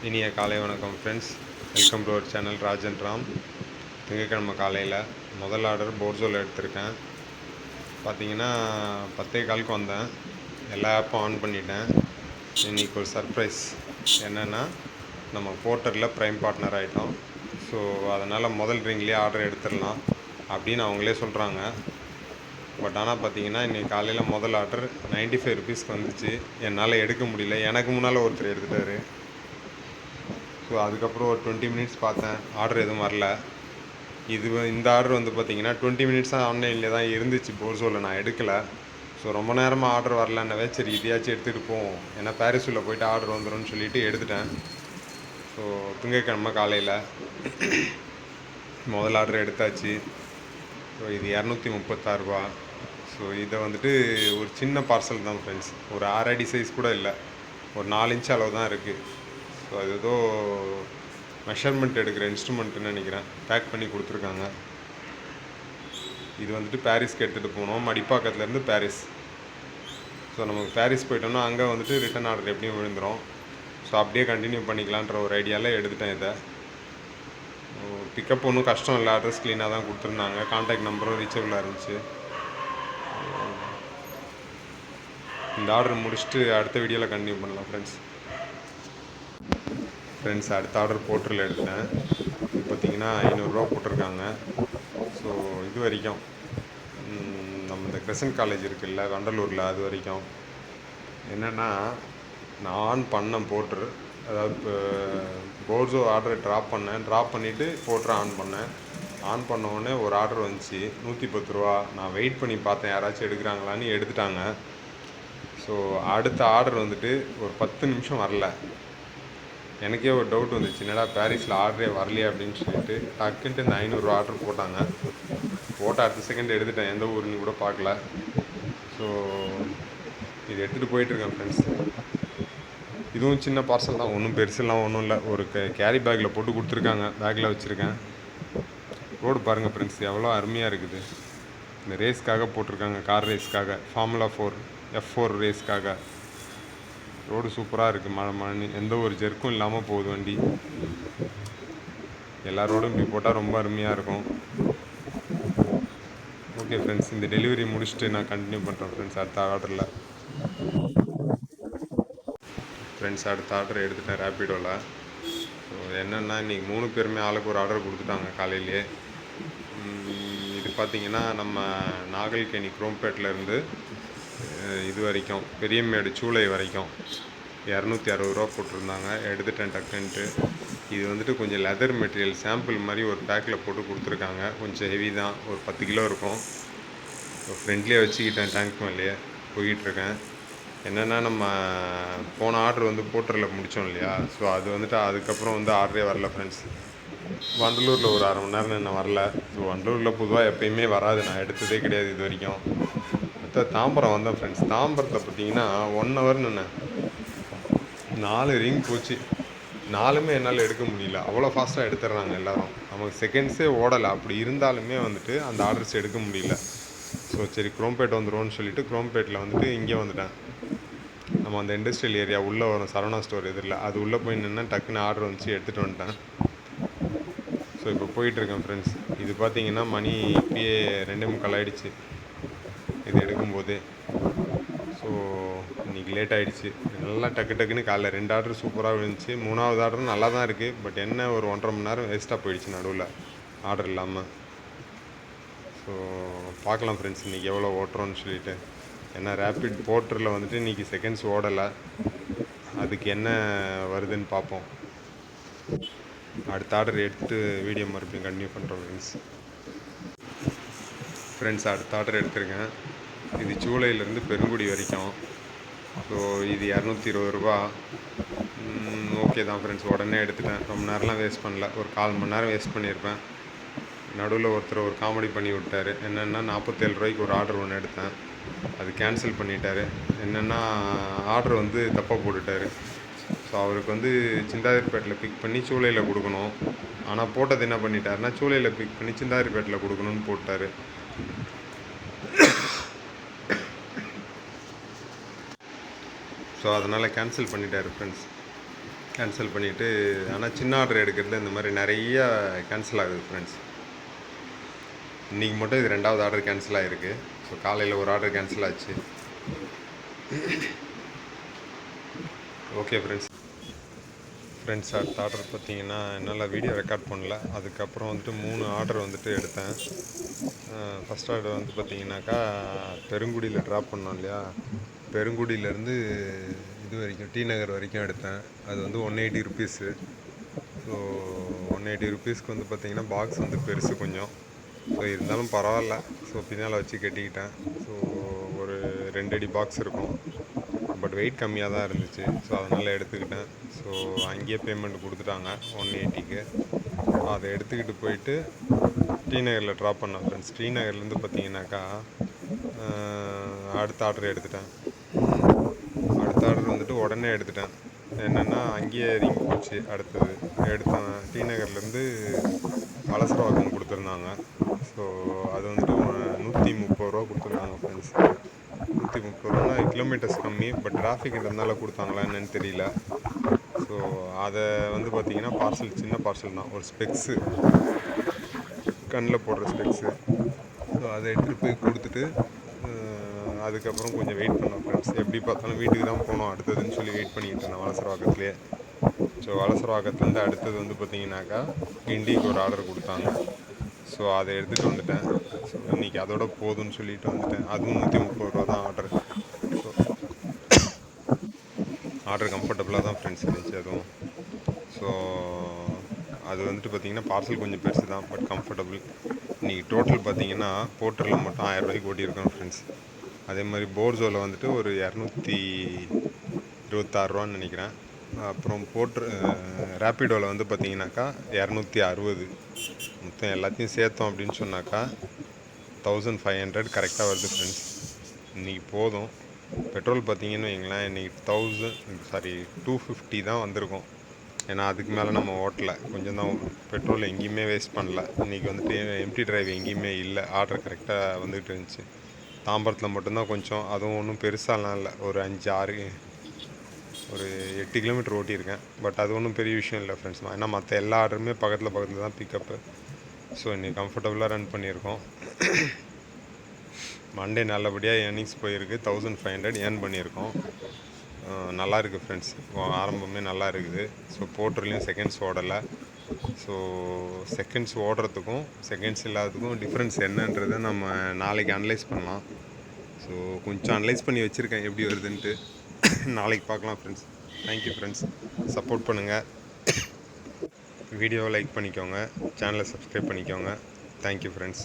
இனிய காலை வணக்கம் friends. Welcome to our channel Rajan Ram. திங்கட்கிழமை காலையில் முதல் ஆர்டர் போர்சோவில் எடுத்திருக்கேன். பார்த்தீங்கன்னா 10:15 வந்தேன். எல்லா ஆப்பும் ஆன் பண்ணிட்டேன். இன்றைக்கி ஒரு சர்ப்ரைஸ் என்னென்னா, நம்ம போர்ட்டரில் ப்ரைம் பார்ட்னர் ஆகிட்டோம். ஸோ அதனால் முதல் ரிங்லேயே ஆர்டர் எடுத்துடலாம் அப்படின்னு அவங்களே சொல்கிறாங்க. பட் ஆனால் பார்த்தீங்கன்னா இன்றைக்கி காலையில் முதல் ஆர்டர் 95 ருபீஸ்க்கு வந்துச்சு. என்னால் எடுக்க முடியல. எனக்கு முன்னால் ஒருத்தர் எடுத்துட்டார். ஸோ அதுக்கப்புறம் ஒரு 20 மினிட்ஸ் பார்த்தேன், ஆர்டர் எதுவும் வரல. இந்த ஆர்டர் வந்து பார்த்திங்கன்னா 20 மினிட்ஸாக ஆன்லைனில் தான் இருந்துச்சு போர்சோவில், நான் எடுக்கலை. ஸோ ரொம்ப நேரமாக ஆர்டர் வரலன்னவே சரி இதையாச்சும் எடுத்துகிட்டு போவோம், ஏன்னா பாரிஸில் போய்ட்டு ஆர்டர் வந்துடும்னு சொல்லிவிட்டு எடுத்துட்டேன். ஸோ திங்கட்கிழமை காலையில் முதல் ஆர்டர் எடுத்தாச்சு. ஸோ இது 236 ரூபா. ஸோ இதை வந்துட்டு ஒரு சின்ன பார்சல் தான் ஃப்ரெண்ட்ஸ், ஒரு 6 அடி சைஸ் கூட இல்லை, ஒரு 4 இன்ச் அளவு தான் இருக்குது. ஸோ அது ஏதோ மெஷர்மெண்ட் எடுக்கிற இன்ஸ்ட்ருமெண்ட்டுன்னு நினைக்கிறேன், பேக் பண்ணி கொடுத்துருக்காங்க. இது வந்துட்டு பாரிஸ்க்கு எடுத்துகிட்டு போனோம், மடிப்பாக்கத்துலேருந்து பாரிஸ். ஸோ நமக்கு பாரிஸ் போயிட்டோம்னா அங்கே வந்துட்டு ரிட்டன் ஆர்டர் எப்படியும் விழுந்துடும். ஸோ அப்படியே கண்டினியூ பண்ணிக்கலான்ற ஒரு ஐடியாவில் எடுத்துட்டேன் இதை. பிக்கப் ஒன்றும் கஷ்டம் இல்லை, அட்ரஸ் க்ளீனாக தான் கொடுத்துருந்தாங்க, கான்டாக்ட் நம்பரும் ரீச்சபிளாக இருந்துச்சு. இந்த ஆர்டர் முடிச்சுட்டு அடுத்த வீடியோவில் கண்டினியூ பண்ணலாம் ஃப்ரெண்ட்ஸ். அடுத்த ஆர்டர் போர்ட்டரில் எடுத்தேன். இது பார்த்திங்கன்னா 500 ரூபா போட்டிருக்காங்க. ஸோ இது வரைக்கும் நம்ம இந்த கிரசன்ட் காலேஜ் இருக்குல்ல வண்டலூரில், அது வரைக்கும் என்னென்னா, நான் ஆன் பண்ணேன் போர்ட்ரு, அதாவது இப்போ போர்ஸோ ஆர்டரை ட்ராப் பண்ணிவிட்டு போர்ட்ரு ஆன் பண்ண உடனே ஒரு ஆர்டர் வந்துச்சு 110 ரூபா. நான் வெயிட் பண்ணி பார்த்தேன் யாராச்சும் எடுக்கிறாங்களான்னு, எடுத்துட்டாங்க. ஸோ அடுத்த ஆர்டர் வந்துட்டு ஒரு 10 நிமிஷம் வரல. எனக்கே ஒரு டவுட் வந்துச்சு, என்னடா பாரிஸில் ஆர்டரே வரலையே அப்படின்னு சொல்லிட்டு டக்குன்ட்டு இந்த 500 ரூபா ஆர்டர் போட்டாங்க. அடுத்த செகண்ட் எடுத்துட்டேன், எந்த ஊருன்னு கூட பார்க்கல. ஸோ இது எடுத்துகிட்டு போயிட்டுருக்கேன் ஃப்ரெண்ட்ஸ். இதுவும் சின்ன பார்சல் தான், ஒன்றும் பெருசெல்லாம் ஒன்றும் இல்லை. ஒரு கேரி பேக்கில் போட்டு கொடுத்துருக்காங்க, பேக்கில் வச்சுருக்கேன். ரோடு பாருங்கள் ஃப்ரெண்ட்ஸ், எவ்வளோ அருமையாக இருக்குது. இந்த ரேஸ்க்காக போட்டிருக்காங்க, கார் ரேஸ்க்காக, ஃபார்முலா 4 F4 ரேஸ்க்காக. ரோடு சூப்பராக இருக்குது, மழை எந்த ஒரு ஜெர்க்கும் இல்லாமல் போகுது வண்டி. எல்லா ரோடும் இப்படி போட்டால் ரொம்ப அருமையாக இருக்கும். ஓகே ஃப்ரெண்ட்ஸ், இந்த டெலிவரி முடிச்சுட்டு நான் கண்டினியூ பண்ணுறேன் ஃப்ரெண்ட்ஸ் அடுத்த ஆர்டரில். ஃப்ரெண்ட்ஸ் அடுத்த ஆர்டர் எடுத்துட்டேன் ரேப்பிடோவில். ஸோ என்னென்னா, இன்றைக்கி 3 பேருமே ஆளுக்கு ஒரு ஆர்டர் கொடுத்துட்டாங்க காலையிலே. இது பார்த்திங்கன்னா நம்ம நாகல்கேணி குரோம்பேட்டிலேருந்து இது வரைக்கும் பெரியமேடு சூளை வரைக்கும் 260 ரூபா போட்டிருந்தாங்க. எடுத்துட்டேன் டக்குன்ட்டு. இது வந்துட்டு கொஞ்சம் லெதர் மெட்டீரியல் சாம்பிள் மாதிரி ஒரு பேக்கில் போட்டு கொடுத்துருக்காங்க. கொஞ்சம் ஹெவி தான், ஒரு 10 கிலோ இருக்கும். ஃப்ரெண்ட்லியே வச்சுக்கிட்டேன், டேங்க் மேலேயே போய்கிட்டுருக்கேன். என்னென்னா, நம்ம போன ஆர்டர் வந்து போர்ட்டரில் முடித்தோம் இல்லையா, ஸோ அது வந்துட்டு அதுக்கப்புறம் வந்து ஆர்டரே வரல ஃப்ரெண்ட்ஸ். வண்டலூரில் ஒரு 1/2 மணி நேரம் என்ன வரல. ஸோ வண்டலூரில் பொதுவாக எப்போயுமே வராது, நான் எடுத்ததே கிடையாது இது வரைக்கும். தாம்பரம் வந்தேன் ஃப்ரெண்ட்ஸ். தாம்பரத்தில் பார்த்தீங்கன்னா 1 ஹவர் நின்னேன், 4 ரிங் போச்சு. 4மே என்னால் எடுக்க முடியல, அவ்வளோ ஃபாஸ்ட்டாக எடுத்துடுறாங்க எல்லோரும். நமக்கு செகண்ட்ஸே ஓடலை, அப்படி இருந்தாலுமே வந்துட்டு அந்த ஆர்டர்ஸ் எடுக்க முடியல. ஸோ சரி குரோம்பேட் வந்துடுவோன்னு சொல்லிவிட்டு குரோம்பேட்டில் வந்துட்டு இங்கே வந்துட்டேன். நம்ம அந்த இண்டஸ்ட்ரியல் ஏரியா உள்ளே வரும், சரவணா ஸ்டோர் எதிரில், அது உள்ளே போய் நின்று டக்குன்னு ஆர்டர் வந்துச்சு, எடுத்துகிட்டு வந்துட்டேன். ஸோ இப்போ போயிட்டுருக்கேன் ஃப்ரெண்ட்ஸ். இது பார்த்திங்கன்னா மணி இப்பயே 2:45 ஆகிடுச்சு இது எடுக்கும்போது. ஸோ இன்றைக்கி லேட் ஆகிடுச்சு. நல்லா டக்குன்னு காலைல 2 ஆர்டர் சூப்பராக விழுந்துச்சு. 3வது ஆர்டரும் நல்லா தான் இருக்குது. பட் என்ன, ஒரு 1.5 மணி நேரம் வேஸ்ட்டாக போயிடுச்சு நடுவில் ஆர்டர் இல்லாமல். ஸோ பார்க்கலாம் ஃப்ரெண்ட்ஸ் இன்றைக்கி எவ்வளோ ஓட்டுறோன்னு சொல்லிவிட்டு. ஏன்னா ரேப்பிட் போர்ட்டரில் வந்துட்டு இன்றைக்கி செகண்ட்ஸ் ஓடலை, அதுக்கு என்ன வருதுன்னு பார்ப்போம். அடுத்த ஆர்டர் எடுத்துகிட்டு வீடியோ மறுபடியும் கண்டினியூ பண்ணுறோம் ஃப்ரெண்ட்ஸ். அடுத்த ஆர்டர் எடுத்துருக்கேன். இது சூளையிலேருந்து பெருங்குடி வரைக்கும். ஸோ இது 220 ரூபா. ஓகே தான் ஃப்ரெண்ட்ஸ், உடனே எடுத்துட்டேன். ரொம்ப நேரம்லாம் வேஸ்ட் பண்ணல, ஒரு 1/4 மணி நேரம் வேஸ்ட் பண்ணியிருப்பேன். நடுவில் ஒருத்தர் ஒரு காமெடி பண்ணி விட்டார். என்னென்னா 47 ரூபாய்க்கு ஒரு ஆர்டர் ஒன்று எடுத்தேன், அது கேன்சல் பண்ணிட்டார். என்னென்னா ஆர்டர் வந்து தப்பாக போட்டுட்டார். ஸோ அவருக்கு வந்து சிந்தாதிரிப்பேட்டில் பிக் பண்ணி சூளையில் கொடுக்கணும். ஆனால் போட்டது என்ன பண்ணிட்டாருன்னா, சூளையில் பிக் பண்ணி சிந்தாதிரிப்பேட்டில் கொடுக்கணும்னு போட்டார். ஸோ அதனால் கேன்சல் பண்ணிட்டார் ஃப்ரெண்ட்ஸ். கேன்சல் பண்ணிவிட்டு, ஆனால் சின்ன ஆர்டர் எடுக்கிறது இந்த மாதிரி நிறைய கேன்சல் ஆகுது ஃப்ரெண்ட்ஸ். இன்றைக்கி மட்டும் இது 2வது ஆர்டர் கேன்சல் ஆகிருக்கு. ஸோ காலையில் ஒரு ஆர்டர் கேன்சல் ஆச்சு. ஓகே ஃப்ரெண்ட்ஸ் அடுத்த ஆர்டர் பார்த்தீங்கன்னா என்னால் வீடியோ ரெக்கார்ட் பண்ணல. அதுக்கப்புறம் வந்துட்டு 3 ஆர்டர் வந்துட்டு எடுத்தேன். ஃபஸ்ட் ஆர்டர் வந்து பார்த்தீங்கன்னாக்கா பெருங்குடியில் ட்ராப் பண்ணோம் இல்லையா, பெருங்குடியிலேருந்து இது வரைக்கும் டி நகர் வரைக்கும் எடுத்தேன். அது வந்து 180 ருபீஸு. ஸோ 180 ருபீஸ்க்கு வந்து பார்த்திங்கன்னா பாக்ஸ் வந்து பெருசு கொஞ்சம். ஸோ இருந்தாலும் பரவாயில்ல. ஸோ பின்னால் வச்சு கட்டிக்கிட்டேன். ஸோ ஒரு 2 அடி பாக்ஸ் இருக்கும். பட் வெயிட் கம்மியாக தான் இருந்துச்சு. ஸோ அதனால் எடுத்துக்கிட்டேன். ஸோ அங்கேயே பேமெண்ட் கொடுத்துட்டாங்க 180க்கு. அதை எடுத்துக்கிட்டு போயிட்டு டி நகரில் ட்ராப் பண்ணேன் ஃப்ரெண்ட்ஸ். டி நகர்லேருந்து பார்த்தீங்கன்னாக்கா அடுத்த ஆர்டர் எடுத்துட்டேன். அடுத்த ஆர்டர் வந்துட்டு உடனே எடுத்துட்டேன். என்னென்னா அங்கேயே ரிங் போச்சு. அடுத்தது எடுத்தேன். டி நகர்லேருந்து வலசரவாக்கம் கொடுத்துருந்தாங்க. ஸோ அது வந்துட்டு 130 ரூபா கொடுத்துருக்காங்க ஃப்ரெண்ட்ஸ். 130 ரூபானா கிலோமீட்டர்ஸ் கம்மி. பட் டிராஃபிக் இருந்தாலும் கொடுத்தாங்களா என்னன்னு தெரியல. ஸோ அதை வந்து பார்த்திங்கன்னா பார்சல் சின்ன பார்சல் தான், ஒரு ஸ்பெக்ஸு, கண்ணில் போடுற ஸ்பெக்ஸு. ஸோ அதை எடுத்துகிட்டு போய் கொடுத்துட்டு அதுக்கப்புறம் கொஞ்சம் வெயிட் பண்ணோம் ஃப்ரெண்ட்ஸ். எப்படி பார்த்தாலும் வீட்டுக்கு தான் போனோம் அடுத்ததுன்னு சொல்லி வெயிட் பண்ணிக்கிட்டு இருந்தேன் வலசரவாக்கத்துலேயே. ஸோ வலசரவாக்கத்துலேருந்து அடுத்தது வந்து பார்த்திங்கனாக்கா கிண்டிக்கு ஒரு ஆர்டர் கொடுத்தாங்க. ஸோ அதை எடுத்துகிட்டு வந்துட்டேன். ஸோ இன்றைக்கி அதோட போதும்னு சொல்லிட்டு வந்துட்டேன். அதுவும் 130 ரூபா தான் ஆர்டர். ஸோ ஆர்டர் கம்ஃபர்டபுளாக தான் ஃப்ரெண்ட்ஸ் இருந்துச்சு அதுவும். ஸோ அது வந்துட்டு பார்த்திங்கன்னா பார்சல் கொஞ்சம் பெருசு தான், பட் கம்ஃபர்டபுள். இன்றைக்கி டோட்டல் பார்த்திங்கன்னா போர்ட்டரில் மட்டும் 1000 ரூபாய்க்கு ஓட்டியிருக்கோம் ஃப்ரெண்ட்ஸ். அதே மாதிரி போர்ஸோவில் வந்துட்டு ஒரு 226 ரூபான்னு நினைக்கிறேன். அப்புறம் ரேப்பிடோவில் வந்து பார்த்திங்கனாக்கா 260. மொத்தம் எல்லாத்தையும் சேர்த்தோம் அப்படின்னு சொன்னாக்கா 1500 கரெக்டாக வருது ஃப்ரெண்ட்ஸ். இன்றைக்கி போதும். பெட்ரோல் பார்த்திங்கன்னு வைங்களேன், இன்றைக்கி 250 தான் வந்திருக்கும். ஏன்னா அதுக்கு மேலே நம்ம ஓட்டலை, கொஞ்சம் தான் பெட்ரோல் எங்கேயுமே வேஸ்ட் பண்ணல. இன்றைக்கி வந்துட்டு எம்டி டிரைவ் எங்கேயுமே இல்லை. ஆர்டர் கரெக்டாக வந்துகிட்டு இருந்துச்சு. தாம்பரத்தில் மட்டும்தான் கொஞ்சம், அதுவும் ஒன்றும் பெருசாலாம் இல்லை. ஒரு 8 கிலோமீட்டர் ஓட்டியிருக்கேன். பட் அது ஒன்றும் பெரிய விஷயம் இல்லை ஃப்ரெண்ட்ஸ். ஏன்னா மற்ற எல்லா ஆர்டருமே பக்கத்தில் தான் பிக்கப்பு. ஸோ இன்றைக்கி கம்ஃபர்டபுளாக ரன் பண்ணியிருக்கோம். மண்டே நல்லபடியாக ஏர்னிங்ஸ் போயிருக்கு. 1500 ஏர்ன் பண்ணியிருக்கோம். நல்லா இருக்குது ஃப்ரெண்ட்ஸ். ஆரம்பமே நல்லா இருக்குது. ஸோ போர்ட்டர்லேயும் செகண்ட்ஸ் ஓடலை. ஸோ செகண்ட்ஸ் ஓடுறதுக்கும் செகண்ட்ஸ் இல்லாததுக்கும் டிஃப்ரென்ஸ் என்னன்றதை நம்ம நாளைக்கு அனலைஸ் பண்ணலாம். ஸோ கொஞ்சம் அனலைஸ் பண்ணி வச்சுருக்கேன் எப்படி வருதுன்ட்டு. நாளைக்கு பார்க்கலாம் ஃப்ரெண்ட்ஸ். Thank you friends. சப்போர்ட் பண்ணுங்கள். வீடியோவை லைக் பண்ணிக்கோங்க. சேனலை சப்ஸ்கிரைப் பண்ணிக்கோங்க. Thank you friends.